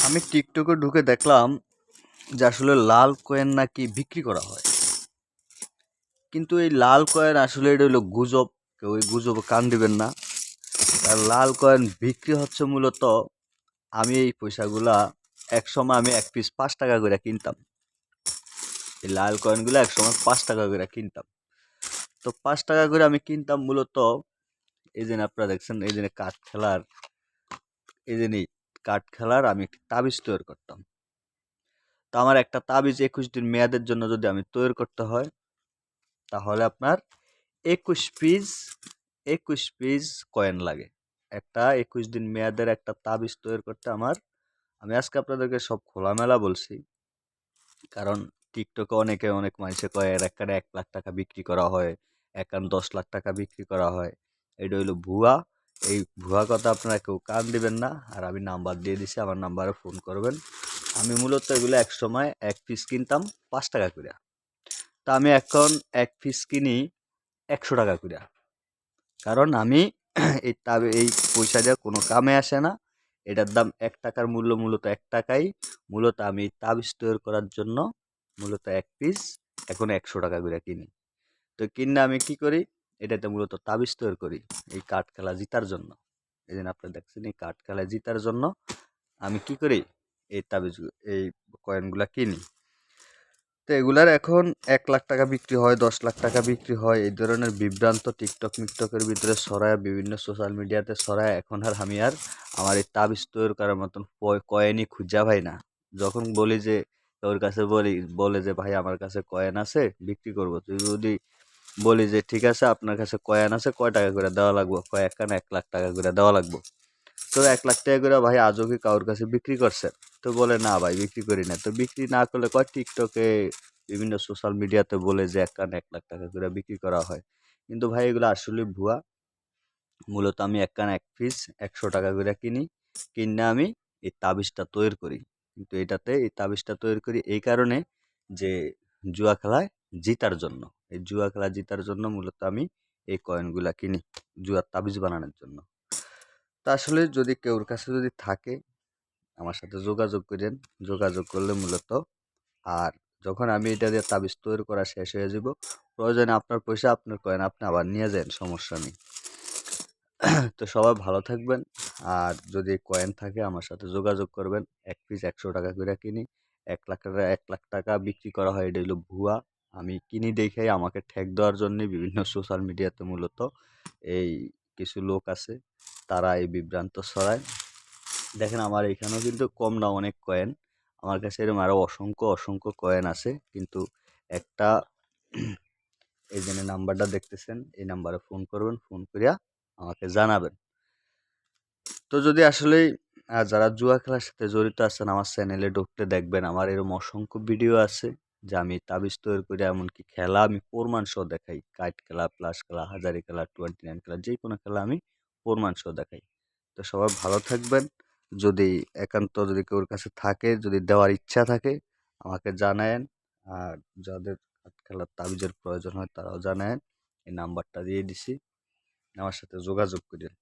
আমি টিকটকে ঢুকে দেখলাম যে আসলে লাল কয়েন নাকি বিক্রি করা হয়, কিন্তু এই লাল কয়েন আসলে এটা হলো গুজব। কেউ ওই গুজবে কান দিবেন না। আর লাল কয়েন বিক্রি হচ্ছে মূলত, আমি এই পয়সাগুলা এক সময় আমি এক পিস 5 টাকা করে কিনতাম। এই লাল কয়েনগুলো এক সময় 5 টাকা করে কিনতাম। তো 5 টাকা করে আমি কিনতাম মূলত, এই যে আপনারা দেখছেন, এই যে কাঠ খেলার, এই যে কাঠ খেলার আমি একটি তাবিজ তৈরি করতাম। তো আমার একটা তাবিজ 21 দিন মেয়াদের জন্য যদি আমি তৈরি করতে হয়, তাহলে আপনার 21 পিস 21 পিস কয়েন লাগে। একটা 21 দিন মেয়াদের একটা তাবিজ তৈরি করতে আমি আজকে আপনাদেরকে সব খোলামেলা বলছি, কারণ টিকটকে অনেক মানুষে কয় এর একখানে 1 লাখ টাকা বিক্রি করা হয়, একখান 10 লাখ টাকা বিক্রি করা হয়। এটা হইলো ভুয়া। এই ভুয়া কথা আপনারা কেউ কান দিবেন না। আর আমি নাম্বার দিয়ে দিছি, আমার নাম্বারে ফোন করবেন। আমি মূলত এগুলো এক সময় এক পিস কিনতাম 5 টাকা করে। তা আমি এখন এক পিস কিনি 100 টাকা করে। কারণ আমি এই পয়সা দিয়ে কোনো কামে আসে না। এটার দাম 1 টাকার মূল্য, মূলত 1 টাকাই। মূলত আমি তাবিজ তৈরি করার জন্য মূলত এক পিস এখন 100 টাকা করে কিনি। তো কিনে আমি কি করি, এটাতে মূলত তাবিজ তৈরি করি এই কাঠ খেলা জিতার জন্য। এই জন্য আপনারা দেখছেন, এই কাঠ খেলা জিতার জন্য আমি কি করি, এই তাবিজ, এই কয়েনগুলা কিনি। তো এগুলার এখন 1 লাখ টাকা বিক্রি হয়, 10 লাখ টাকা বিক্রি হয়। এই ধরনের বিভ্রান্ত মিকটকের ভিতরে ছড়ায়, বিভিন্ন সোশ্যাল মিডিয়াতে ছড়ায়। এখন আমি আমার এই তাবিজ তৈরি করার মতন কয়েনই খুঁজা পাই না। যখন বলি যে ওর কাছে বলে যে ভাই আমার কাছে কয়েন আছে বিক্রি করবো, তুই যদি বলি যে ঠিক আছে আপনার কাছে কয়েন আছে, কয় টাকা করে দেওয়া লাগবো, কয় একখানা 1 লাখ টাকা করে দেওয়া লাগবো। তো 1 লাখ টাকা করে ভাই আজও কি কারোর কাছে বিক্রি করছে? তো বলে না ভাই বিক্রি করি না। তো বিক্রি না করলে কয় টিকটকে বিভিন্ন সোশ্যাল মিডিয়াতে বলে যে একখান 1 লাখ টাকা করে বিক্রি করা হয়। কিন্তু ভাই এগুলো আসলে ভুয়া। মূলত আমি একখান এক পিস 100 টাকা করে কিনি, কিনে আমি এই তাবিজটা তৈরি করি। কিন্তু এই তাবিজটা তৈরি করি এই কারণে যে জুয়া খেলায় জিতার জন্য। এই জুয়া খেলা জিতার জন্য মূলত আমি এই কয়েনগুলা কিনি, জুয়ার তাবিজ বানানোর জন্য। তা আসলে যদি কেউর কাছে যদি থাকে, আমার সাথে যোগাযোগ করেন। যোগাযোগ করলে মূলত, আর যখন আমি এটা দিয়ে তাবিজ তৈরি করা শেষ হয়ে যাব, প্রয়োজনে আপনার পয়সা, আপনার কয়েন আপনি আবার নিয়ে যান, সমস্যা নেই। তো সবাই ভালো থাকবেন। আর যদি কয়েন থাকে আমার সাথে যোগাযোগ করবেন। এক পিস 100 টাকা করে কিনি, 1 লাখ টাকা বিক্রি করা হয়, এটা হলো ভুয়া। আমি কিনি দেখেই আমাকে ঠেক দেওয়ার জন্য বিভিন্ন সোশ্যাল মিডিয়াতে মূলত এই কিছু লোক আছে, তারা এই বিভ্রান্ত ছড়ায়। দেখেন আমার এখানেও কিন্তু কম না অনেক কয়েন। আমার কাছে এরকম আরো অসংখ্য কয়েন আছে, কিন্তু একটা এই যে নাম্বারটা দেখতেছেন, এই নাম্বারে ফোন করবেন, ফোন করিয়া আমাকে জানাবেন। তো যদি আসলেই যারা জুয়া খেলার সাথে জড়িত আছেন, আমার চ্যানেলে ঢুকতে দেখবেন আমার এরকম অসংখ্য ভিডিও আছে, যে আমি তাবিজ তৈরি করে এমনকি খেলা আমি প্রমাণ সহ দেখাই। কাইট খেলা, প্লাস খেলা, হাজারি খেলা, 29 খেলা, যে কোনো খেলা আমি প্রমাণ সহ দেখাই। তো সবাই ভালো থাকবেন। যদি একান্ত যদি কেউর কাছে থাকে, যদি দেওয়ার ইচ্ছা থাকে আমাকে জানায়েন। আর যাদের খেলার তাবিজের প্রয়োজন হয় তারাও জানায়েন। এই নাম্বারটা দিয়ে দিছি, আমার সাথে যোগাযোগ করেন।